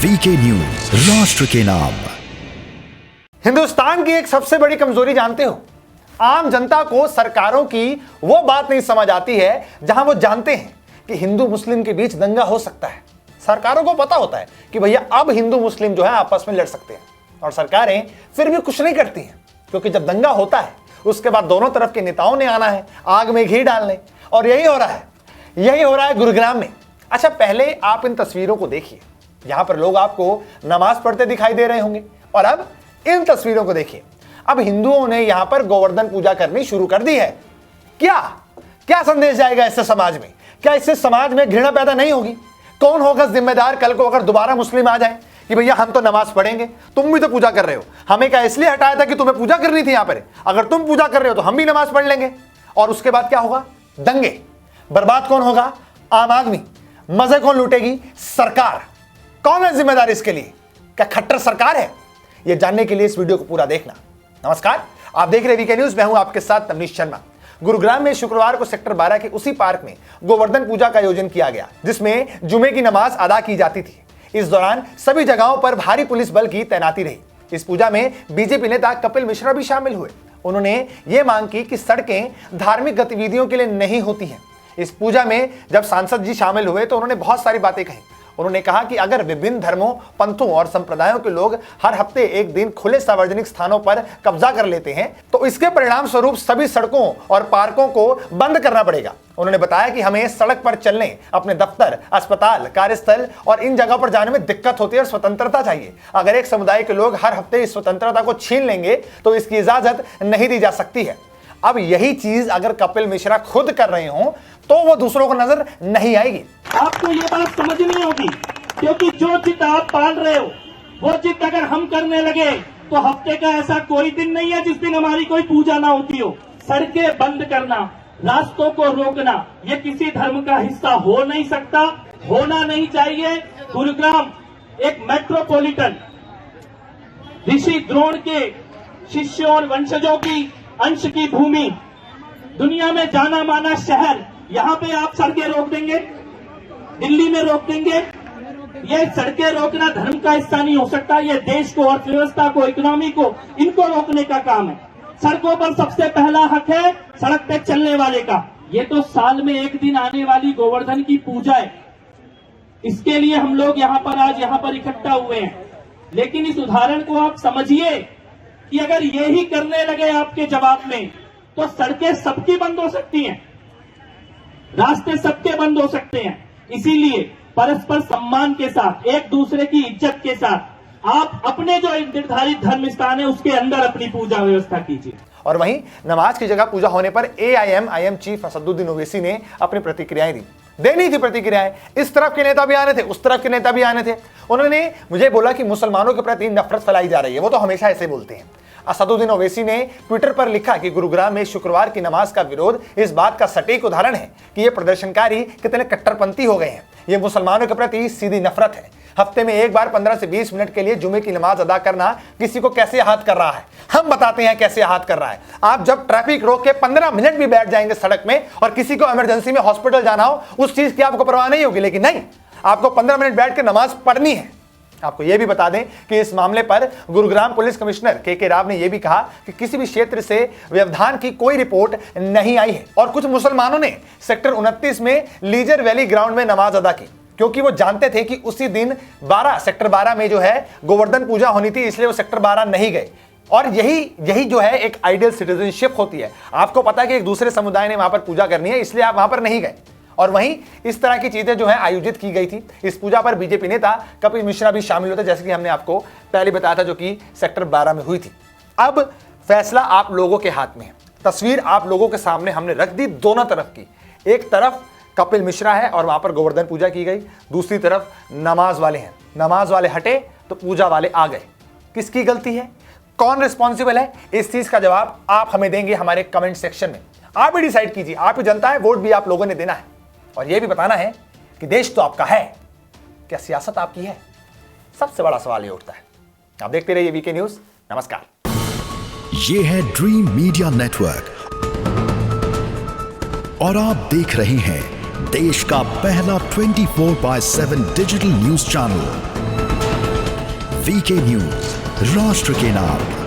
VK news, राष्ट्र के नाम। हिंदुस्तान की एक सबसे बड़ी कमजोरी जानते हो? आम जनता को सरकारों की वो बात नहीं समझ आती है जहां वो जानते हैं कि हिंदू मुस्लिम के बीच दंगा हो सकता है। सरकारों को पता होता है कि भैया अब हिंदू मुस्लिम जो है आपस में लड़ सकते हैं, और सरकारें फिर भी कुछ नहीं करती हैं, क्योंकि जब दंगा होता है उसके बाद दोनों तरफ के नेताओं ने आना है आग में घी डालने, और यही हो रहा है गुरुग्राम में। अच्छा, पहले आप इन तस्वीरों को देखिए, यहां पर लोग आपको नमाज पढ़ते दिखाई दे रहे होंगे, और अब इन तस्वीरों को देखिए। अब हिंदुओं ने यहां पर गोवर्धन पूजा करनी शुरू कर दी है। क्या संदेश जाएगा इससे समाज में? क्या इससे समाज में घृणा पैदा नहीं होगी? कौन होगा जिम्मेदार कल को अगर दोबारा मुस्लिम आ जाए कि भैया हम तो नमाज पढ़ेंगे, तुम भी तो पूजा कर रहे हो, हमें क्या इसलिए हटाया था कि तुम्हें पूजा करनी थी? यहां पर अगर तुम पूजा कर रहे हो तो हम भी नमाज पढ़ लेंगे। और उसके बाद क्या होगा? दंगे। बर्बाद कौन होगा? आम आदमी। मजे कौन लूटेगी? सरकार। कौन है जिम्मेदार इसके लिए? क्या खट्टर सरकार है? यह जानने के लिए इस वीडियो को पूरा देखना। नमस्कार, आप देख रहे वीके न्यूज, मैं हूं आपके साथ तमनीश शर्मा। गुरुग्राम में शुक्रवार को सेक्टर 12 के उसी पार्क में गोवर्धन पूजा का आयोजन किया गया, जिसमें जुमे की नमाज अदा की जाती थी। इस दौरान सभी जगहों पर भारी पुलिस बल की तैनाती रही। इस पूजा में बीजेपी नेता कपिल मिश्रा भी शामिल हुए। उन्होंने ये मांग की कि सड़कें धार्मिक गतिविधियों के लिए नहीं होती हैं। इस पूजा में जब सांसद जी शामिल हुए तो उन्होंने बहुत सारी बातें कही। उन्होंने कहा कि अगर विभिन्न धर्मों, पंथों और संप्रदायों के लोग हर हफ्ते एक दिन खुले सार्वजनिक स्थानों पर कब्जा कर लेते हैं तो इसके परिणाम स्वरूप सभी सड़कों और पार्कों को बंद करना पड़ेगा। उन्होंने बताया कि हमें सड़क पर चलने, अपने दफ्तर, अस्पताल, कार्यस्थल और इन जगहों पर जाने में दिक्कत होती है और स्वतंत्रता चाहिए। अगर एक समुदाय के लोग हर हफ्ते इस स्वतंत्रता को छीन लेंगे तो इसकी इजाजत नहीं दी जा सकती है। अब यही चीज अगर कपिल मिश्रा खुद कर रहे हो तो वो दूसरों को नजर नहीं आएगी। आपको ये बात समझनी होगी, क्योंकि जो जिद आप पाल रहे हो वो जिद अगर हम करने लगे तो हफ्ते का ऐसा कोई दिन नहीं है जिस दिन हमारी कोई पूजा ना होती हो। सड़कें बंद करना, रास्तों को रोकना, ये किसी धर्म का हिस्सा हो नहीं सकता, होना नहीं चाहिए। गुरुग्राम एक मेट्रोपॉलिटन, ऋषि द्रोण के शिष्यों और वंशजों की अंश की भूमि, दुनिया में जाना माना शहर, यहाँ पे आप सड़कें रोक देंगे? दिल्ली में रोक देंगे? ये सड़कें रोकना धर्म का हिस्सा नहीं हो सकता। ये देश को, अर्थव्यवस्था को, इकोनॉमी को, इनको रोकने का काम है। सड़कों पर सबसे पहला हक है सड़क पे चलने वाले का। ये तो साल में एक दिन आने वाली गोवर्धन की पूजा है, इसके लिए हम लोग आज यहाँ पर इकट्ठा हुए हैं। लेकिन इस उदाहरण को आप समझिए कि अगर ये ही करने लगे आपके जवाब में तो सड़कें सबकी बंद हो सकती हैं, रास्ते सबके बंद हो सकते हैं। इसीलिए परस्पर सम्मान के साथ, एक दूसरे की इज्जत के साथ आप अपने जो निर्धारित धर्म स्थान है उसके अंदर अपनी पूजा व्यवस्था कीजिए। और वहीं नमाज की जगह पूजा होने पर AIM चीफ असदुद्दीन ओवैसी ने अपनी प्रतिक्रियाएं देनी थी प्रतिक्रियाएं। इस तरफ के नेता भी आने थे, उस तरफ के नेता भी आने थे। उन्होंने मुझे बोला कि मुसलमानों के प्रति नफरत फैलाई जा रही है, वो तो हमेशा ऐसे बोलते हैं। असदुद्दीन ओवैसी ने ट्विटर पर लिखा कि गुरुग्राम में शुक्रवार की नमाज का विरोध इस बात का सटीक उदाहरण है कि ये प्रदर्शनकारी कितने कट्टरपंथी हो गए हैं। ये मुसलमानों के प्रति सीधी नफरत है। हफ्ते में एक बार 15 से 20 मिनट के लिए जुमे की नमाज अदा करना किसी को कैसे आहत कर रहा है? हम बताते हैं कैसे आहत कर रहा है। आप जब ट्रैफिक रोक के 15 मिनट भी बैठ जाएंगे सड़क में और किसी को इमरजेंसी में हॉस्पिटल जाना हो, उस चीज की आपको परवाह नहीं होगी, लेकिन नहीं, आपको 15 मिनट बैठ के नमाज पढ़नी है। आपको यह भी बता दें कि इस मामले पर गुरुग्राम पुलिस कमिश्नर के राव ने यह भी कहा कि किसी भी क्षेत्र से व्यवधान की कोई रिपोर्ट नहीं आई है। और कुछ मुसलमानों ने सेक्टर 29 में लीजर वैली ग्राउंड में नमाज अदा की, क्योंकि वो जानते थे कि उसी दिन सेक्टर 12 में जो है गोवर्धन पूजा होनी थी, इसलिए वो सेक्टर 12 नहीं गए। और यही जो है एक आइडियल सिटीजनशिप होती है। आपको पता है कि एक दूसरे समुदाय ने वहां पर पूजा करनी है, इसलिए आप वहां पर नहीं गए। और वहीं इस तरह की चीजें जो है आयोजित की गई थी। इस पूजा पर बीजेपी नेता कपिल मिश्रा भी शामिल होते, जैसे कि हमने आपको पहले बताया था, जो कि सेक्टर 12 में हुई थी। अब फैसला आप लोगों के हाथ में है। तस्वीर आप लोगों के सामने हमने रख दी दोनों तरफ की। एक तरफ कपिल मिश्रा है और वहां पर गोवर्धन पूजा की गई, दूसरी तरफ नमाज वाले हैं। नमाज वाले हटे तो पूजा वाले आ गए। किसकी गलती है? कौन रिस्पॉन्सिबल है? इस चीज का जवाब आप हमें देंगे हमारे कमेंट सेक्शन में। आप ही डिसाइड कीजिए, आप ही जनता है, वोट भी आप लोगों ने देना है और यह भी बताना है कि देश तो आपका है, क्या सियासत आपकी है? सबसे बड़ा सवाल ये उठता है। आप देखते रहिए वीके न्यूज। नमस्कार। ये है ड्रीम मीडिया नेटवर्क और आप देख रहे हैं देश का पहला 24/7 digital news channel. VK news, राष्ट्र के नाम।